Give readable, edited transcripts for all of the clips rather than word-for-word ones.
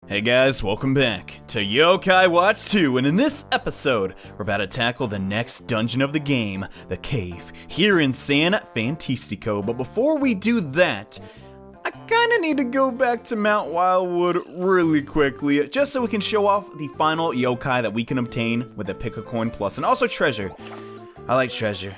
Hey guys, welcome back to Yokai Watch 2, and in this episode, we're about to tackle the next dungeon of the game, the cave, here in San Fantistico. But before we do that, I kinda need to go back to Mount Wildwood really quickly, just so we can show off the final yokai that we can obtain with a Pick a Coin Plus, and also treasure. I like treasure.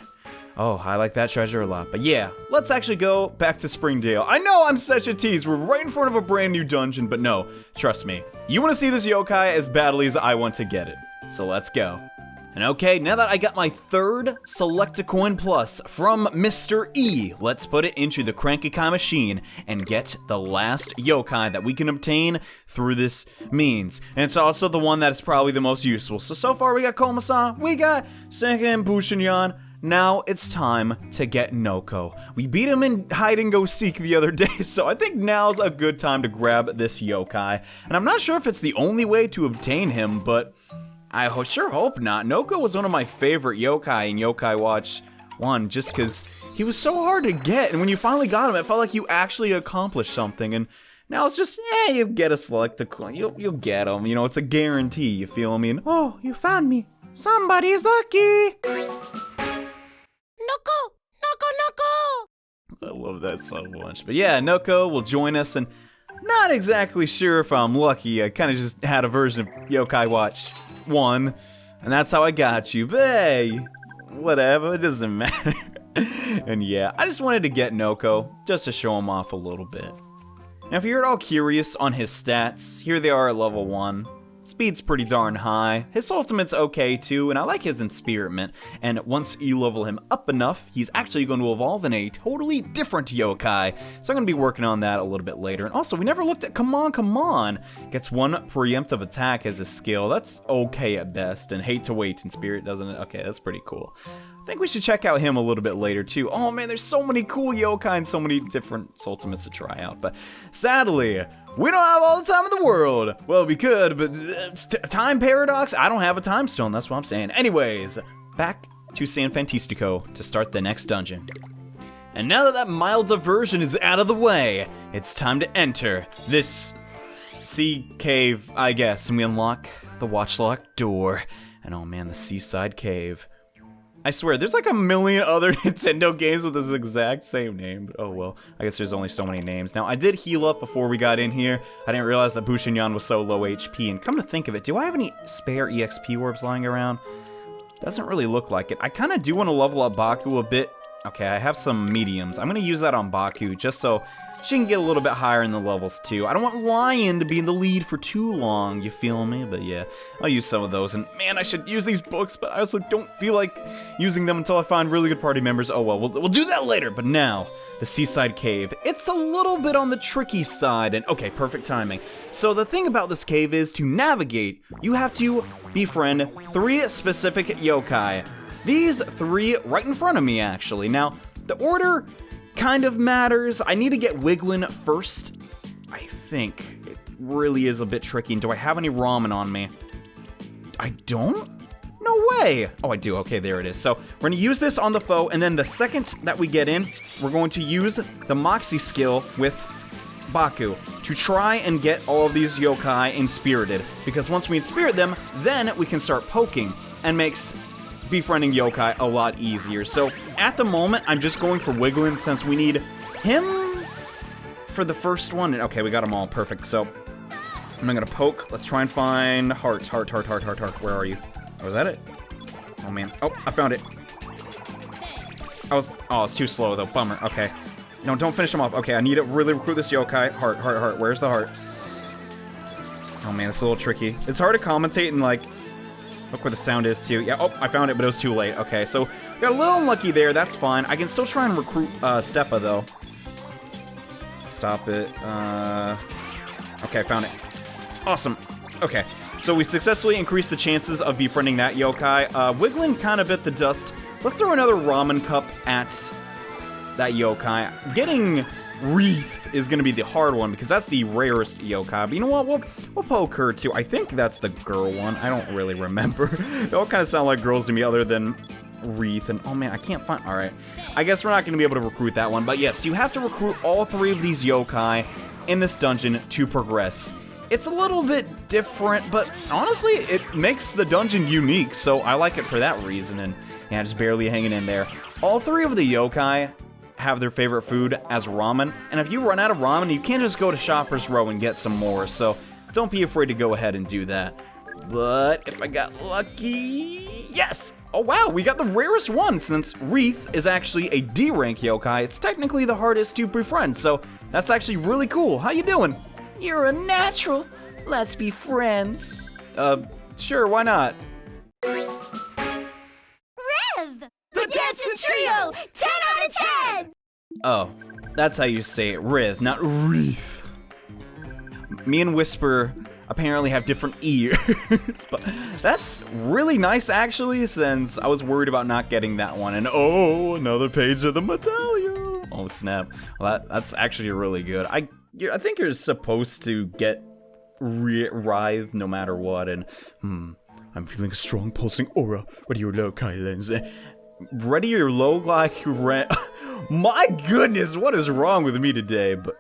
Oh, I like that treasure a lot. But yeah, let's actually go back to Springdale. I know I'm such a tease. We're right in front of a brand new dungeon, but no, trust me. You want to see this yokai as badly as I want to get it. So let's go. And okay, now that I got my third Select a Coin Plus from Mr. E, let's put it into the Cranky-Kai machine and get the last yokai that we can obtain through this means. And it's also the one that is probably the most useful. So far we got Koma-san, we got Senken Bushinyan. Now it's time to get Noko. We beat him in hide and go seek the other day, so I think now's a good time to grab this yokai. And I'm not sure if it's the only way to obtain him, but I sure hope not. Noko was one of my favorite yokai in Yokai Watch 1, just because he was so hard to get, and when you finally got him, it felt like you actually accomplished something, and now it's just, you get a Select a Coin, you'll get him, you know, it's a guarantee, you feel me? And, oh, you found me. Somebody's lucky! Noko! Noko! Noko! I love that so much. But yeah, Noko will join us, and not exactly sure if I'm lucky. I kind of just had a version of Yokai Watch 1, and that's how I got you. But hey, whatever, it doesn't matter. And yeah, I just wanted to get Noko, just to show him off a little bit. Now if you're at all curious on his stats, here they are at level 1. Speed's pretty darn high, his ultimate's okay too, and I like his Inspiritment, and once you level him up enough, he's actually going to evolve in a totally different yokai, so I'm going to be working on that a little bit later. And also, we never looked at Come On, gets one preemptive attack as a skill, that's okay at best, and Hate to Wait in Spirit, doesn't it? Okay, that's pretty cool. I think we should check out him a little bit later too. Oh man, there's so many cool yokai and so many different ultimates to try out, but sadly, we don't have all the time in the world. Well, we could, but time paradox? I don't have a time stone, that's what I'm saying. Anyways, back to San Fantistico to start the next dungeon. And now that mild diversion is out of the way, it's time to enter this sea cave, I guess, and we unlock the watchlock door. And oh man, the Seaside Cave. I swear, there's like a million other Nintendo games with this exact same name, but oh well, I guess there's only so many names. Now, I did heal up before we got in here. I didn't realize that Bushinyan was so low HP, and come to think of it, do I have any spare EXP orbs lying around? Doesn't really look like it. I kind of do want to level up Baku a bit. Okay, I have some mediums. I'm going to use that on Baku, just so she can get a little bit higher in the levels, too. I don't want Lion to be in the lead for too long, you feel me? But yeah, I'll use some of those. And man, I should use these books, but I also don't feel like using them until I find really good party members. Oh well, we'll do that later. But now, the Seaside Cave. It's a little bit on the tricky side, and okay, perfect timing. So the thing about this cave is, to navigate, you have to befriend 3 specific yokai. These 3 right in front of me, actually. Now, the order kind of matters. I need to get Wiglin first. I think it really is a bit tricky. And do I have any ramen on me? I don't? No way. Oh, I do. Okay, there it is. So we're going to use this on the foe, and then the second that we get in, we're going to use the Moxie skill with Baku to try and get all of these yokai inspirited. Because once we inspirit them, then we can start poking and makes befriending yokai a lot easier. So at the moment, I'm just going for Wiglin since we need him for the first one. And okay, we got them all perfect. So I'm gonna poke. Let's try and find heart. Where are you? Oh, is that it? Oh man. Oh, I found it. Oh, it's too slow though. Bummer. Okay. No, don't finish him off. Okay, I need to really recruit this yokai. Heart. Where's the heart? Oh man, it's a little tricky. It's hard to commentate and like look where the sound is, too. Yeah, oh, I found it, but it was too late. Okay, so got a little unlucky there. That's fine. I can still try and recruit Steppa, though. Stop it. Okay, I found it. Awesome. Okay, so we successfully increased the chances of befriending that yokai. Wiglin kind of bit the dust. Let's throw another ramen cup at that yokai. Getting Wreath is going to be the hard one because that's the rarest yokai. But you know what? We'll poke her too. I think that's the girl one. I don't really remember. They all kind of sound like girls to me other than Wreath. And oh man, I can't find... Alright. I guess we're not going to be able to recruit that one. But yes, you have to recruit all 3 of these yokai in this dungeon to progress. It's a little bit different, but honestly, it makes the dungeon unique, so I like it for that reason, and yeah, just barely hanging in there. All 3 of the yokai have their favorite food as ramen, and if you run out of ramen, you can't just go to Shopper's Row and get some more, so don't be afraid to go ahead and do that. But if I got lucky... Yes! Oh wow, we got the rarest one, since Wreath is actually a D rank yokai. It's technically the hardest to befriend, so that's actually really cool. How you doing? You're a natural. Let's be friends. Sure, why not? Riv! The dancing trio! 10 out of 10! Oh, that's how you say it, Riv, not Wreath. Me and Whisper apparently have different ears, but that's really nice actually, since I was worried about not getting that one. And oh, another page of the medallion. Oh snap! Well, that's actually really good. I think you're supposed to get writhe no matter what, and I'm feeling a strong pulsing aura. Ready your yokai lens. Ready your low like My goodness, what is wrong with me today? But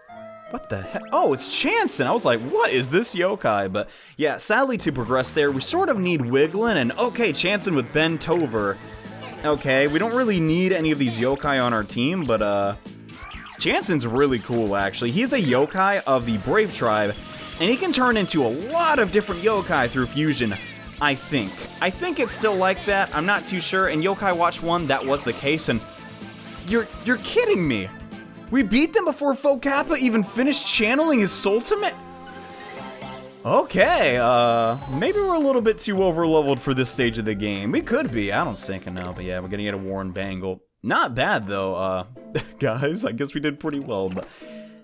what the heck? Oh, it's Chanson. I was like, what is this yokai? But yeah, sadly to progress there, we sort of need Wigglin, and okay, Chanson with Ben Tover. Okay, we don't really need any of these yokai on our team, but Chanson's really cool actually. He's a yokai of the Brave Tribe, and he can turn into a lot of different yokai through fusion, I think. I think it's still like that, I'm not too sure. In Yokai Watch 1, that was the case, and you're kidding me. We beat them before Focappa even finished channeling his Soultimate? Okay, maybe we're a little bit too over-leveled for this stage of the game. We could be, I don't think I know, but yeah, we're gonna get a Warren Bangle. Not bad, though, guys, I guess we did pretty well, but...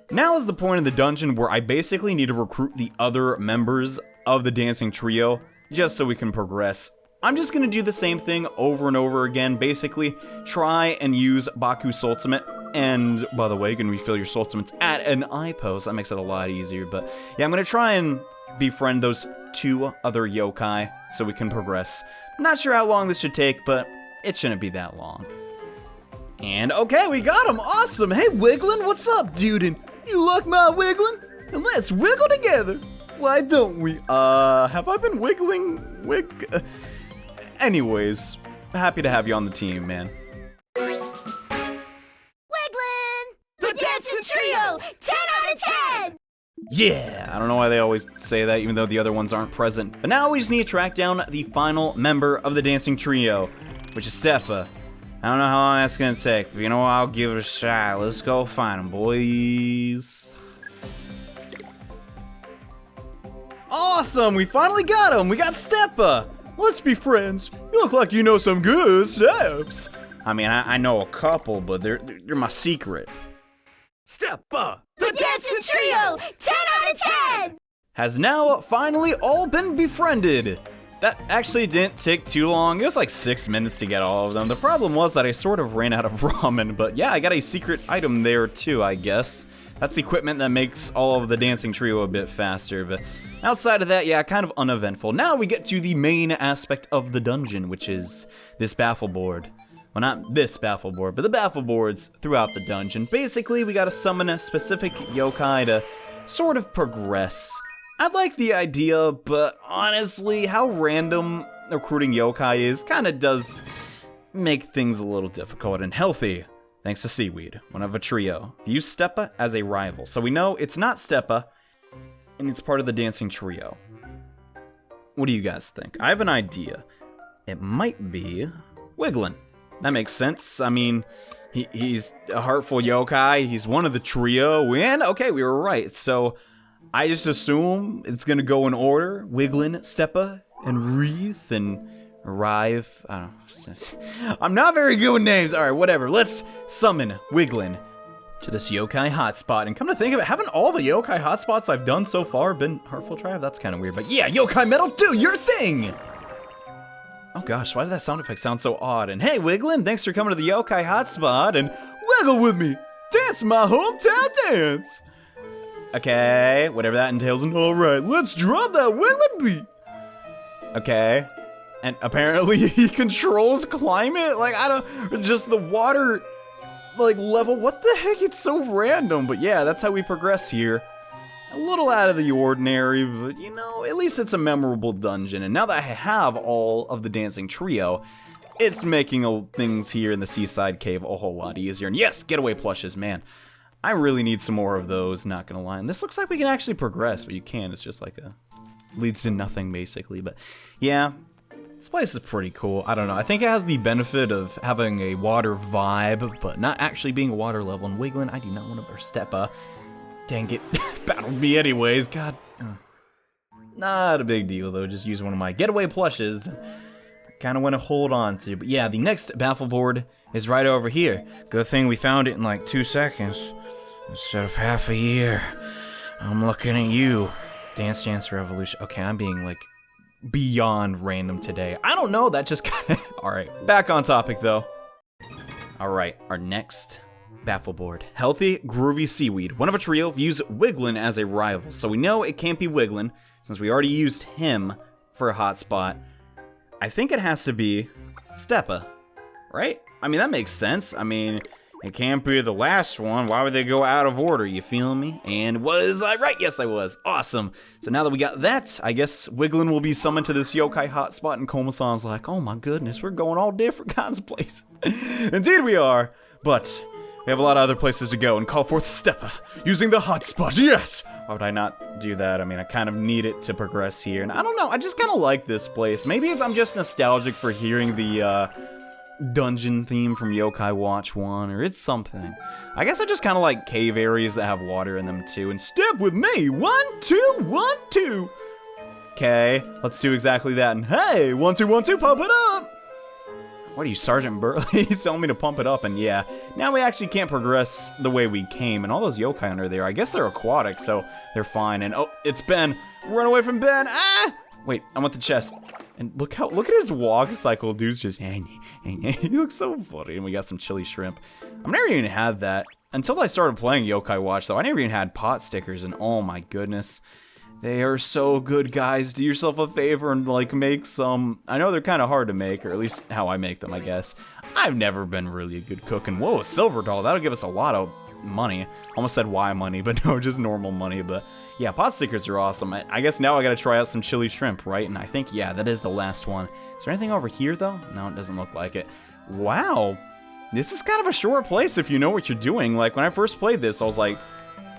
Now is the point of the dungeon where I basically need to recruit the other members of the Dancing Trio, just so we can progress. I'm just gonna do the same thing over and over again, basically try and use Baku's Soultimate. And, by the way, you can refill your soul summons at an eye post. That makes it a lot easier. But, yeah, I'm going to try and befriend those 2 other yokai so we can progress. Not sure how long this should take, but it shouldn't be that long. And, okay, we got him. Awesome. Hey, Wigglin, what's up, dude? And you like my Wigglin? And let's wiggle together. Why don't we? Have I been wiggling? Anyways, happy to have you on the team, man. Dancing trio, 10 out of 10! Yeah, I don't know why they always say that, even though the other ones aren't present. But now we just need to track down the final member of the Dancing Trio, which is Steppa. I don't know how long that's gonna take, but you know what, I'll give it a shot. Let's go find him, boys. Awesome, we finally got him! We got Steppa! Let's be friends. You look like you know some good steps. I mean, I know a couple, but they're my secret. Steppa! The Dancing Trio! 10 out of 10! Has now finally all been befriended. That actually didn't take too long. It was like 6 minutes to get all of them. The problem was that I sort of ran out of ramen, but yeah, I got a secret item there too, I guess. That's equipment that makes all of the Dancing Trio a bit faster, but outside of that, yeah, kind of uneventful. Now we get to the main aspect of the dungeon, which is this baffle board. Well, not this baffle board, but the baffle boards throughout the dungeon. Basically, we gotta summon a specific yokai to sort of progress. I like the idea, but honestly, how random recruiting yokai is kinda does make things a little difficult and healthy. Thanks to Seaweed, one of a trio. Use Steppa as a rival. So we know it's not Steppa, and it's part of the Dancing Trio. What do you guys think? I have an idea. It might be Wigglin. That makes sense. I mean, he's a heartful yokai, he's one of the trio, and okay, we were right. So I just assume it's gonna go in order. Wigglin, Steppa, and Wreath, and Writhe. I don't know. I'm not very good with names. Alright, whatever. Let's summon Wigglin to this yokai hotspot. And come to think of it, haven't all the yokai hotspots I've done so far been Heartful Tribe? That's kind of weird. But yeah, yokai metal, do your thing! Oh gosh, why did that sound effect sound so odd? And hey, Wigglin, thanks for coming to the yokai hotspot, and wiggle with me! Dance my hometown dance! Okay, whatever that entails, and alright, let's drop that Wigglin beat! Okay, and apparently he controls climate? Like, I don't, just the water, like, level, what the heck, it's so random, but yeah, that's how we progress here. A little out of the ordinary, but you know, at least it's a memorable dungeon. And now that I have all of the dancing trio, it's making things here in the Seaside Cave a whole lot easier. And yes, getaway plushes, man. I really need some more of those, not gonna lie. And this looks like we can actually progress, but you can't. It's just like leads to nothing, basically. But yeah, this place is pretty cool. I don't know. I think it has the benefit of having a water vibe, but not actually being a water level. And Wiggling, I do not want to burst Steppa. Dang it. Battled me anyways. God. Not a big deal, though. Just use one of my getaway plushes. I kind of want to hold on to. But yeah, the next baffle board is right over here. Good thing we found it in like 2 seconds instead of half a year. I'm looking at you. Dance Dance Revolution. Okay, I'm being like beyond random today. I don't know. That just kind of... Alright, back on topic, though. Alright, our next baffle board. Healthy, groovy seaweed. One of a trio views Wiggling as a rival. So we know it can't be Wiggling, since we already used him for a hotspot. I think it has to be Steppa, right? I mean, that makes sense. I mean, it can't be the last one. Why would they go out of order? You feel me? And was I right? Yes, I was. Awesome. So now that we got that, I guess Wiggling will be summoned to this yokai hotspot, and Koma-san's like, oh my goodness, we're going all different kinds of places. Indeed we are, but we have a lot of other places to go and call forth Steppa using the hotspot. Yes! Why would I not do that? I mean, I kind of need it to progress here, and I don't know, I just kind of like this place. Maybe I'm just nostalgic for hearing the dungeon theme from Yokai Watch 1, or it's something. I guess I just kind of like cave areas that have water in them too. And step with me, 1, 2, 1, 2. Okay, let's do exactly that. And hey, 1, 2, 1, 2, pump it up. What are you, Sergeant Burley? He's telling me to pump it up, and yeah, now we actually can't progress the way we came. And all those yokai under there, I guess they're aquatic, so they're fine. And oh, it's Ben. Run away from Ben. Ah! Wait, I want the chest. And look at his walk cycle, dude's just, he looks so funny. And we got some chili shrimp. I've never even had that. Until I started playing Yokai Watch, though, I never even had pot stickers, and oh my goodness. They are so good, guys. Do yourself a favor and, like, make some. I know they're kind of hard to make, or at least how I make them, I guess. I've never been really a good cook. And whoa, a silver doll. That'll give us a lot of money. Almost said Y money, but no, just normal money. But yeah, pot stickers are awesome. I guess now I gotta try out some chili shrimp, right? And I think, yeah, that is the last one. Is there anything over here, though? No, it doesn't look like it. Wow. This is kind of a short place if you know what you're doing. Like, when I first played this, I was like,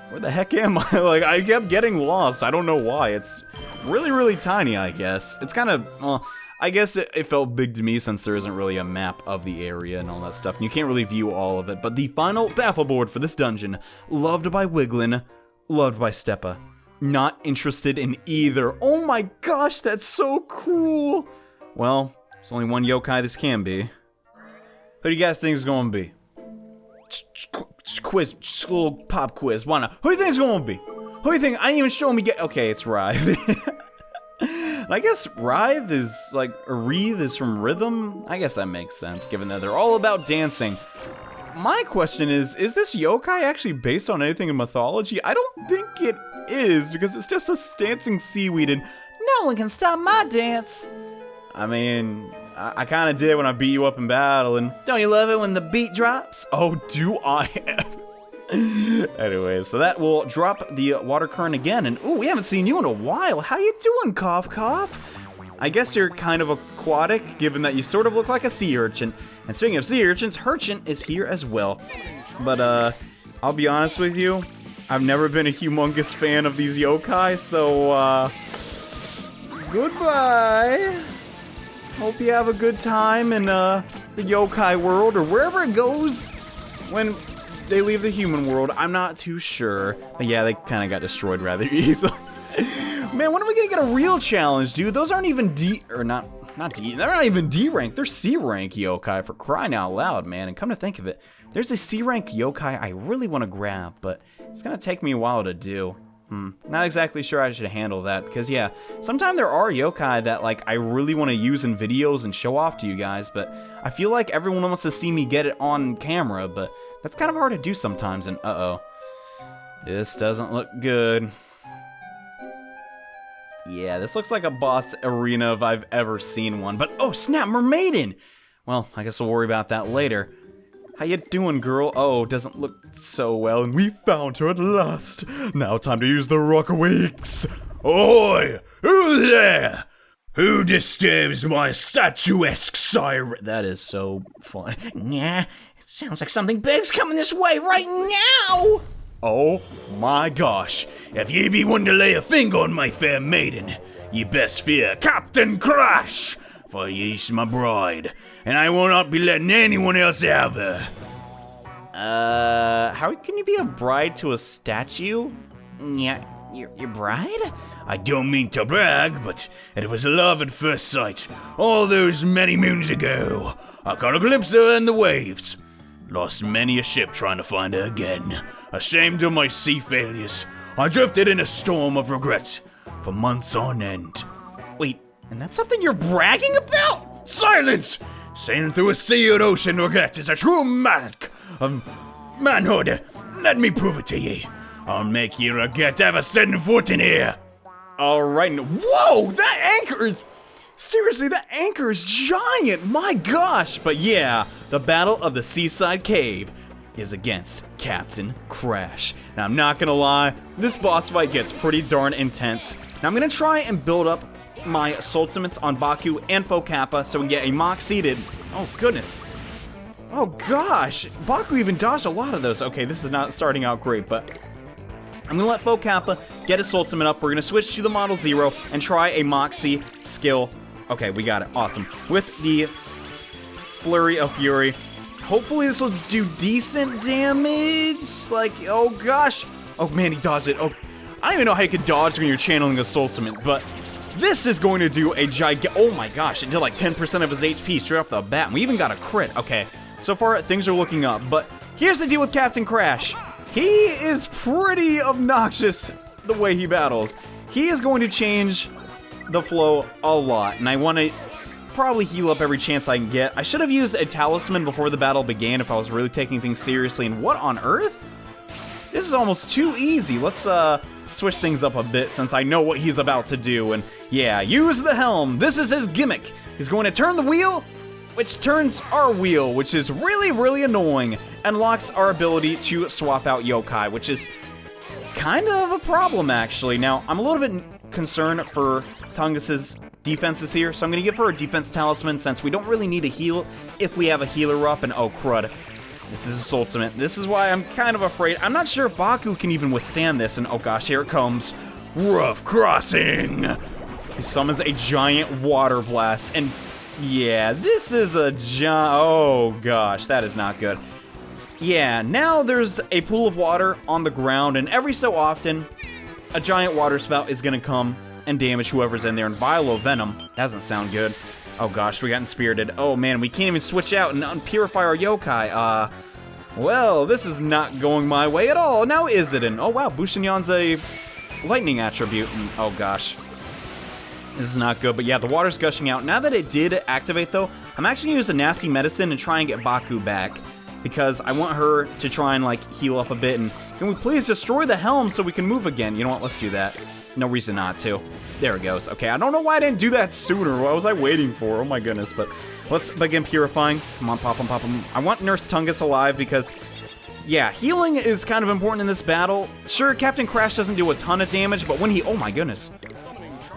where the heck am I? Like, I kept getting lost. I don't know why. It's really, really tiny, I guess. It's kind of, well, I guess it felt big to me since there isn't really a map of the area and all that stuff. And you can't really view all of it. But the final baffle board for this dungeon, loved by Wiggling, loved by Steppa. Not interested in either. Oh my gosh, that's so cool. Well, there's only one yokai this can be. Who do you guys think is going to be? Quiz, little pop quiz. Why not? Who do you think it's going to be? Who do you think? I didn't even show me get. Okay, it's Writhe. I guess Writhe is like a wreath is from rhythm. I guess that makes sense, given that they're all about dancing. My question is this yokai actually based on anything in mythology? I don't think it is, because it's just a dancing seaweed, and no one can stop my dance. I mean, I kind of did when I beat you up in battle, and don't you love it when the beat drops? Oh, do I? Anyway, so that will drop the water current again, and ooh, we haven't seen you in a while. How you doing, Cough Cough? I guess you're kind of aquatic, given that you sort of look like a sea urchin. And speaking of sea urchins, Hurchin is here as well. But, I'll be honest with you, I've never been a humongous fan of these yokai, so, goodbye. Hope you have a good time in, the yokai world, or wherever it goes when they leave the human world. I'm not too sure. But yeah, they kind of got destroyed rather easily. Man, when are we gonna get a real challenge, dude? Those aren't even D, or not D, they're not even D rank, they're C rank yokai, for crying out loud, man. And come to think of it, there's a C rank yokai I really want to grab, but it's gonna take me a while to do. Not exactly sure I should handle that, because yeah, sometimes there are yokai that like I really want to use in videos and show off to you guys, but I feel like everyone wants to see me get it on camera, but that's kind of hard to do sometimes, and uh-oh. This doesn't look good. Yeah, this looks like a boss arena if I've ever seen one, but oh snap, Mermaidyn! Well, I guess we'll worry about that later. How you doing, girl? Oh, doesn't look so well, and we found her at last. Now time to use the Rockawakes. Oi! Who there? Who disturbs my statuesque siren? That is so fun. Yeah, sounds like something big's coming this way right now. Oh my gosh. If ye be one to lay a finger on my fair maiden, ye best fear Cap'n Crash, for ye's my bride, and I will not be letting anyone else have her. How can you be a bride to a statue? Yeah, your bride? I don't mean to brag, but it was love at first sight, all those many moons ago. I caught a glimpse of her in the waves. Lost many a ship trying to find her again. Ashamed of my sea failures, I drifted in a storm of regret for months on end. Wait, and that's something you're bragging about? Silence! Sailing through a sea of ocean regret is a true mark of manhood. Let me prove it to ye. I'll make ye regret ever setting foot in here. Alright, whoa, that anchor is... Seriously, that anchor is giant, my gosh! But yeah, the Battle of the Seaside Cave is against Cap'n Crash. Now, I'm not gonna lie, this boss fight gets pretty darn intense. Now, I'm gonna try and build up my Sultimates on Baku and Focappa so we can get a mock seated. Oh, goodness. Oh, gosh. Baku even dodged a lot of those. Okay, this is not starting out great, but I'm gonna let Focappa get his Sultimate up. We're gonna switch to the Model Zero and try a Moxie skill. Okay, we got it. Awesome. With the Flurry of Fury. Hopefully this will do decent damage. Like, oh gosh. Oh man, he dodged it. Oh, I don't even know how you could dodge when you're channeling a Sultimate, but this is going to do a oh my gosh, it did like 10% of his HP straight off the bat. And we even got a crit. Okay, so far things are looking up, but here's the deal with Cap'n Crash. He is pretty obnoxious the way he battles. He is going to change the flow a lot, and I want to probably heal up every chance I can get. I should have used a talisman before the battle began if I was really taking things seriously, and what on earth? This is almost too easy. Let's switch things up a bit since I know what he's about to do, and yeah, use the helm. This is his gimmick. He's going to turn the wheel, which turns our wheel, which is really, really annoying, and locks our ability to swap out yokai, which is kind of a problem, actually. Now, I'm a little bit concerned for Tungus's defenses here, so I'm going to give her a defense talisman since we don't really need a heal if we have a healer up, and oh crud, this is his ultimate. This is why I'm kind of afraid. I'm not sure if Baku can even withstand this, and oh gosh, here it comes. Rough crossing! He summons a giant water blast, and yeah, this is a oh gosh, that is not good. Yeah, now there's a pool of water on the ground, and every so often, a giant water spout is gonna come and damage whoever's in there, and Vilo Venom, that doesn't sound good. Oh gosh, we got inspirited. Oh man, we can't even switch out and unpurify our yokai. Well, this is not going my way at all. Now is it? And oh wow, Bushinyan's a lightning attribute, and oh gosh. This is not good, but yeah, the water's gushing out. Now that it did activate though, I'm actually gonna use a nasty medicine and try and get Baku back, because I want her to try and like heal up a bit, and can we please destroy the helm so we can move again? You know what, let's do that. No reason not to. There it goes. Okay, I don't know why I didn't do that sooner. What was I waiting for? Oh my goodness, but let's begin purifying. Come on, pop him, pop him. I want Nurse Tungus alive because, yeah, healing is kind of important in this battle. Sure, Cap'n Crash doesn't do a ton of damage, but when he, oh my goodness.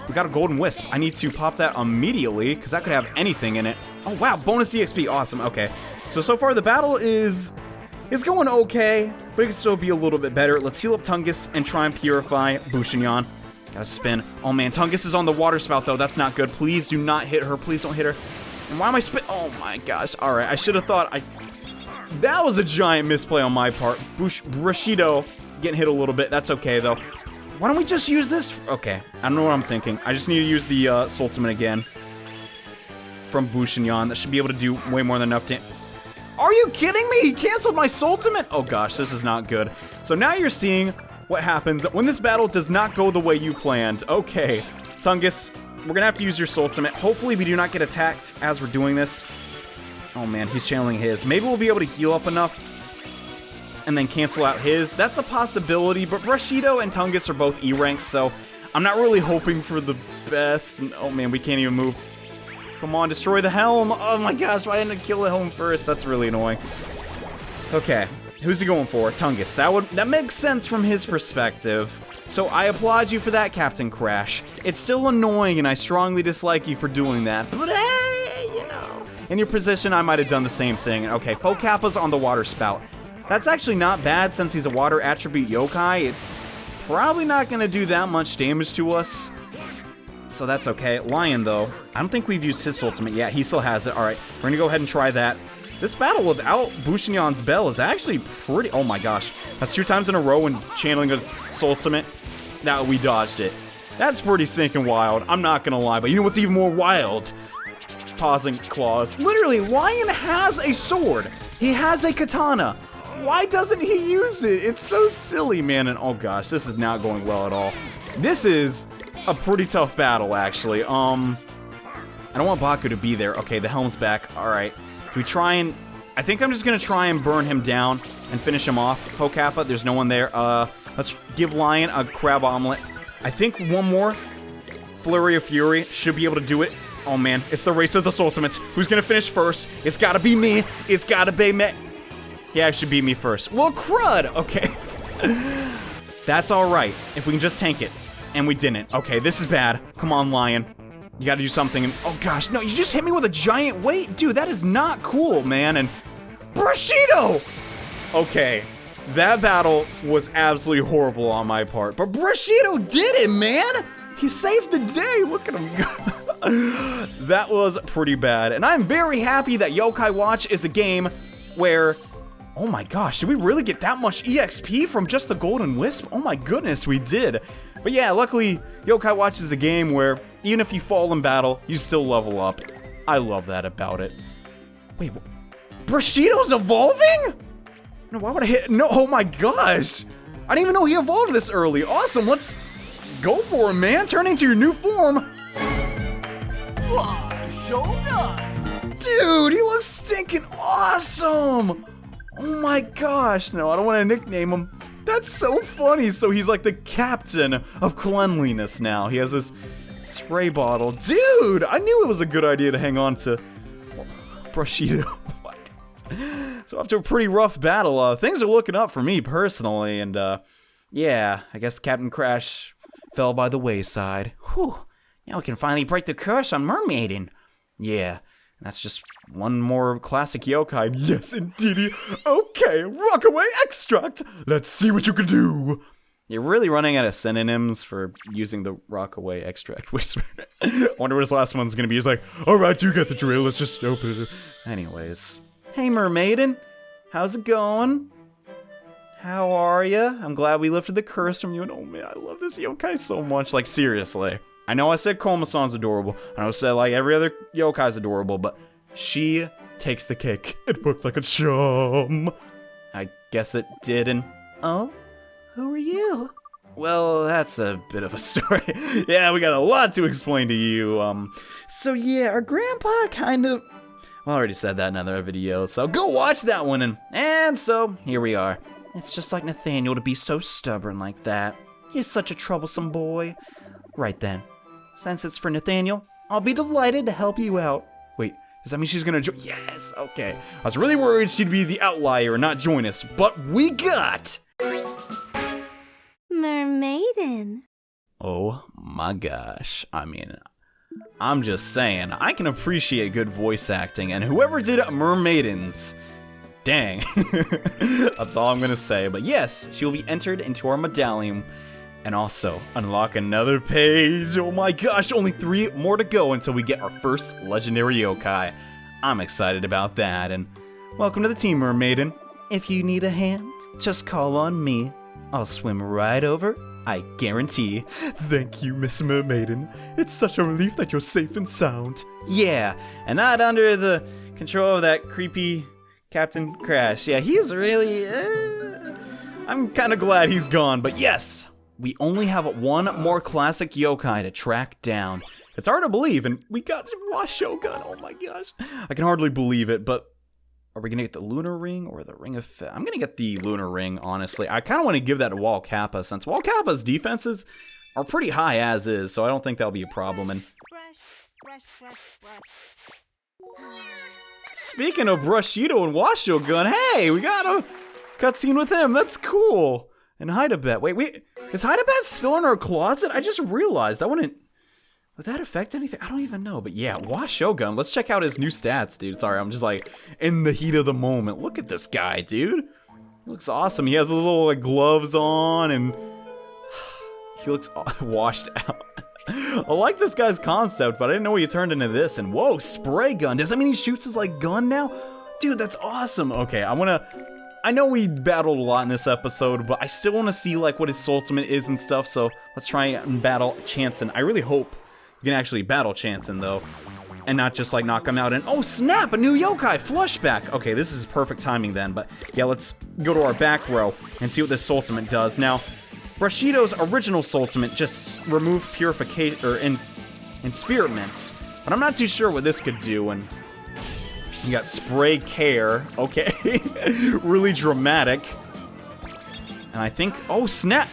We got a Golden Wisp. I need to pop that immediately because that could have anything in it. Oh wow, bonus EXP, awesome, okay. So far the battle is going okay, but it can still be a little bit better. Let's heal up Tungus and try and purify Bushinyan. Gotta spin. Oh man, Tungus is on the water spout though. That's not good. Please do not hit her. Please don't hit her. And why am I spin? Oh my gosh. All right, I should have thought that was a giant misplay on my part. Bushido getting hit a little bit. That's okay though. Why don't we just use this? Okay, I don't know what I'm thinking. I just need to use the Sultimate again from Bushinyan. That should be able to do way more than enough damage. Are you kidding me? He canceled my Sultimate? Oh gosh, this is not good. So now you're seeing what happens when this battle does not go the way you planned. Okay, Tungus, we're gonna have to use your Sultimate. Hopefully we do not get attacked as we're doing this. Oh man, he's channeling his. Maybe we'll be able to heal up enough and then cancel out his. That's a possibility, but Bushido and Tungus are both E ranks, so I'm not really hoping for the best. And, oh man, we can't even move. Come on, destroy the helm. Oh my gosh, why didn't I kill the helm first? That's really annoying. Okay, who's he going for? Tungus. That makes sense from his perspective. So I applaud you for that, Cap'n Crash. It's still annoying, and I strongly dislike you for doing that. But hey, you know. In your position, I might have done the same thing. Okay, Focappa's on the water spout. That's actually not bad since he's a water attribute yokai. It's probably not going to do that much damage to us. So that's okay. Lion, though. I don't think we've used his ultimate yet. He still has it. All right, we're going to go ahead and try that. This battle without Bushinyan's bell is actually pretty... Oh my gosh. That's 2 times in a row when channeling a soul ultimate. Now we dodged it. That's pretty stinking wild. I'm not going to lie. But you know what's even more wild? Pausing claws. Literally, Lion has a sword. He has a katana. Why doesn't he use it? It's so silly, man. And oh gosh, this is not going well at all. This is a pretty tough battle, actually. I don't want Baku to be there. Okay, the helm's back. All right. Do we try and... I think I'm just going to try and burn him down and finish him off. Focappa, there's no one there. Let's give Lion a crab omelet. I think one more Flurry of Fury should be able to do it. Oh man, it's the race of the ultimates. Who's going to finish first? It's got to be me. It's got to be me. Yeah, it should be me first. Well, crud. Okay. That's all right. If we can just tank it. And we didn't. Okay, this is bad. Come on, Lion. You gotta do something. And oh gosh, no, you just hit me with a giant weight. Dude, that is not cool, man. And Bushido! Okay, that battle was absolutely horrible on my part. But Bushido did it, man! He saved the day. Look at him go. That was pretty bad. And I'm very happy that Yokai Watch is a game where... Oh my gosh, did we really get that much EXP from just the Golden Wisp? Oh my goodness, we did. But yeah, luckily, Yokai Watch is a game where even if you fall in battle, you still level up. I love that about it. Wait, Bushido's evolving? No, why would I hit? No, oh my gosh. I didn't even know he evolved this early. Awesome, let's go for him, man. Turn into your new form. Dude, he looks stinking awesome. Oh my gosh, no, I don't want to nickname him. That's so funny. So he's like the captain of cleanliness now. He has this spray bottle. Dude, I knew it was a good idea to hang on to Bushido. So after a pretty rough battle, things are looking up for me personally. And yeah, I guess Cap'n Crash fell by the wayside. Whew, now we can finally break the curse on Mermaidyn. Yeah. That's just one more classic yokai. Yes, indeedy. Okay, Rockaway Extract. Let's see what you can do. You're really running out of synonyms for using the Rockaway Extract whisper. I wonder what his last one's gonna be. He's like, all right, you get the drill. Let's just open it. Anyways. Hey, Mermaidyn. How's it going? How are ya? I'm glad we lifted the curse from you. And oh man, I love this yokai so much. Like, seriously. I know I said Koma-san's adorable. I know I said like every other yokai's adorable, but she takes the cake. It looks like a chum. I guess it did, and Oh? Who are you? well, that's a bit of a story. Yeah, we got a lot to explain to you. So yeah, our grandpa kind of... Well, I already said that in another video, so go watch that one, and so here we are. It's just like Nathaniel to be so stubborn like that. He's such a troublesome boy. Right then. Since it's for Nathaniel, I'll be delighted to help you out. Wait, does that mean she's gonna join? Yes, okay. I was really worried she'd be the outlier and not join us, but we got... Mermaiden. Oh my gosh. I mean, I'm just saying, I can appreciate good voice acting, and whoever did Mermaidens, dang. That's all I'm gonna say. But yes, she will be entered into our medallion, and also unlock another page. Oh my gosh, only 3 more to go until we get our first legendary yokai. I'm excited about that, and welcome to the team, Mermaidyn. If you need a hand, just call on me. I'll swim right over, I guarantee. Thank you, Miss Mermaidyn. It's such a relief that you're safe and sound. Yeah, and not under the control of that creepy Cap'n Crash. Yeah, he's really... I'm kind of glad he's gone, but yes! We only have 1 more classic yokai to track down. It's hard to believe, and we got Shogun. Oh my gosh. I can hardly believe it, but are we going to get the Lunar Ring or the Ring of I'm going to get the Lunar Ring, honestly. I kind of want to give that to Walcappa, since Walcappa's defenses are pretty high as is, so I don't think that'll be a problem. And Speaking of Brushido and Washogun, hey, we got a cutscene with him. That's cool. And Hydabet. Wait, is Hydabet still in our closet? I just realized. Would that affect anything? I don't even know. But yeah, Washogun. Let's check out his new stats, dude. Sorry, I'm just like in the heat of the moment. Look at this guy, dude. He looks awesome. He has those little like gloves on and he looks washed out. I like this guy's concept, but I didn't know he turned into this. And whoa, spray gun. Does that mean he shoots his like gun now? Dude, that's awesome. Okay, I know we battled a lot in this episode, but I still want to see like what his ultimate is and stuff. So let's try and battle Chanson. I really hope you can actually battle Chanson though, and not just like knock him out. And oh snap, a new yokai, Flushback. Okay, this is perfect timing then. But yeah, let's go to our back row and see what this ultimate does. Now, Brushido's original ultimate just removed purification or in spirit mints, but I'm not too sure what this could do. And you got spray care, okay, really dramatic. And I think, oh snap,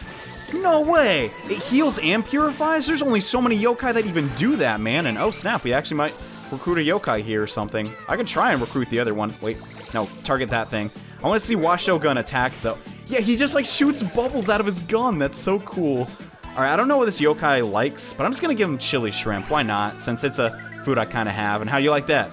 no way, it heals and purifies. There's only so many yokai that even do that, man. And oh snap, we actually might recruit a yokai here or something. I can try and recruit the other one. Wait, no, target that thing. I want to see Washogun attack though. Yeah, he just like shoots bubbles out of his gun. That's so cool. All right, I don't know what this yokai likes, but I'm just gonna give him chili shrimp. Why not? Since it's a food I kind of have. And how do you like that?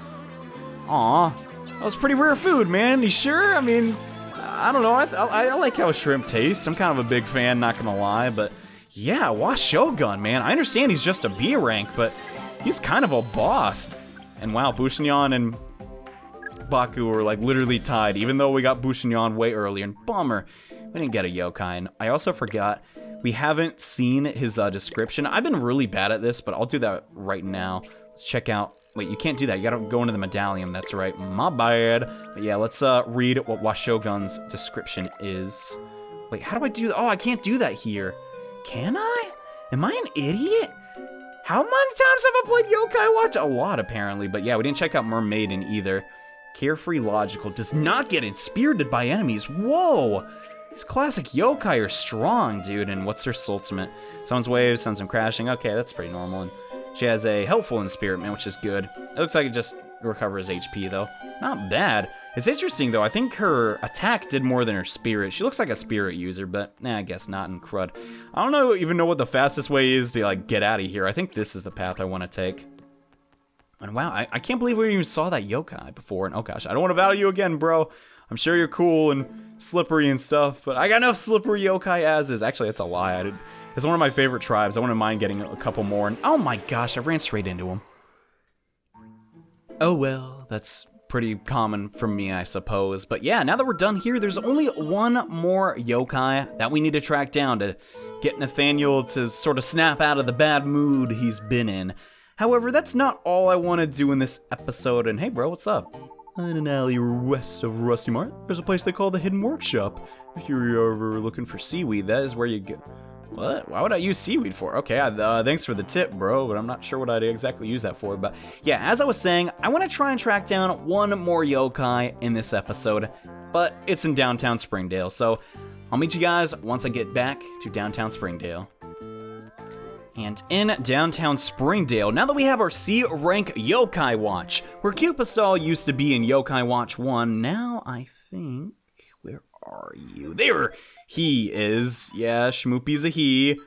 Aw, that was pretty rare food, man. You sure? I mean, I don't know. I like how shrimp tastes. I'm kind of a big fan, not gonna lie. But yeah, Washogun, man. I understand he's just a B rank, but he's kind of a boss. And wow, Bushinyan and Baku were like literally tied, even though we got Bushinyan way earlier. And bummer, we didn't get a yokai. And I also forgot, we haven't seen his description. I've been really bad at this, but I'll do that right now. Let's check out. Wait, you can't do that. You gotta go into the medallion. That's right. My bad. But yeah, let's read what Washogun's description is. Wait, how do I do that? Oh, I can't do that here. Can I? Am I an idiot? How many times have I played Yokai Watch? A lot, apparently. But yeah, we didn't check out Mermaidyn either. Carefree Logical does not get inspirited by enemies. Whoa! These classic yokai are strong, dude. And what's their ultimate? Sounds waves, sends them crashing. Okay, that's pretty normal. And she has a helpful inspiritment, which is good. It looks like it just recovers HP, though. Not bad. It's interesting, though. I think her attack did more than her spirit. She looks like a spirit user, but I guess not in crud. I don't even know what the fastest way is to like get out of here. I think this is the path I want to take. And wow, I can't believe we even saw that yokai before. And oh gosh, I don't want to battle you again, bro. I'm sure you're cool and slippery and stuff, but I got enough slippery yokai as is. Actually, that's a lie. It's one of my favorite tribes. I wouldn't mind getting a couple more. And oh my gosh, I ran straight into him. Oh well, that's pretty common for me, I suppose. But yeah, now that we're done here, there's only one more yokai that we need to track down to get Nathaniel to sort of snap out of the bad mood he's been in. However, that's not all I want to do in this episode. And hey, bro, what's up? In an alley west of Rusty Mart, there's a place they call the Hidden Workshop. If you're ever looking for seaweed, that is where you go. What? Why would I use seaweed for? Okay, thanks for the tip, bro, but I'm not sure what I'd exactly use that for. But yeah, as I was saying, I want to try and track down one more yokai in this episode, but it's in downtown Springdale. So I'll meet you guys once I get back to downtown Springdale. And in downtown Springdale, now that we have our C rank Yokai Watch, where Cupidstall used to be in Yokai Watch 1, now I think, where are you? There he is. Yeah, Schmoopy's a he,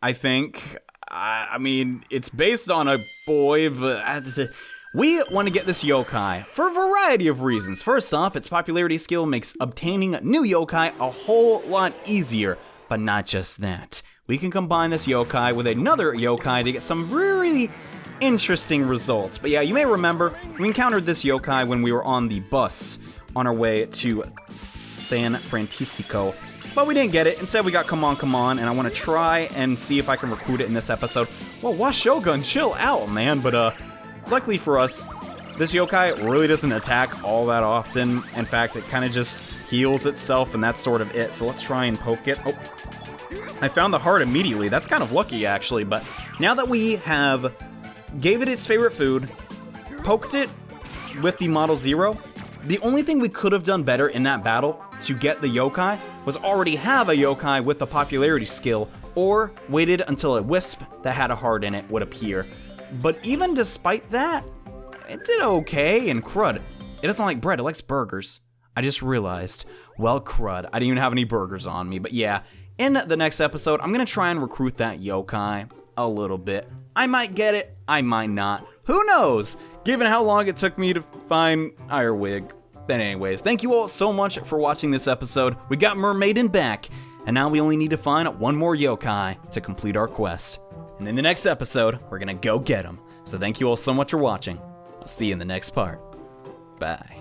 I think. I mean, it's based on a boy, but we want to get this yokai for a variety of reasons. First off, its popularity skill makes obtaining new yokai a whole lot easier, but not just that. We can combine this yokai with another yokai to get some really interesting results. But yeah, you may remember, we encountered this yokai when we were on the bus on our way to San Francisco. But we didn't get it. Instead, we got Come On, and I want to try and see if I can recruit it in this episode. Well, Washogun, chill out, man. But luckily for us, this yokai really doesn't attack all that often. In fact, it kind of just heals itself, and that's sort of it. So let's try and poke it. Oh. I found the heart immediately. That's kind of lucky, actually. But now that we have gave it its favorite food, poked it with the Model 0, the only thing we could have done better in that battle to get the yokai was already have a yokai with the popularity skill, or waited until a wisp that had a heart in it would appear. But even despite that, it did okay, and crud, it doesn't like bread, it likes burgers. I just realized. Well, crud, I didn't even have any burgers on me, but yeah, in the next episode, I'm gonna try and recruit that yokai a little bit. I might get it, I might not. Who knows, given how long it took me to find Irewig. But anyways, thank you all so much for watching this episode. We got Mermaidyn back, and now we only need to find one more yokai to complete our quest. And in the next episode, we're gonna go get him. So thank you all so much for watching. I'll see you in the next part. Bye.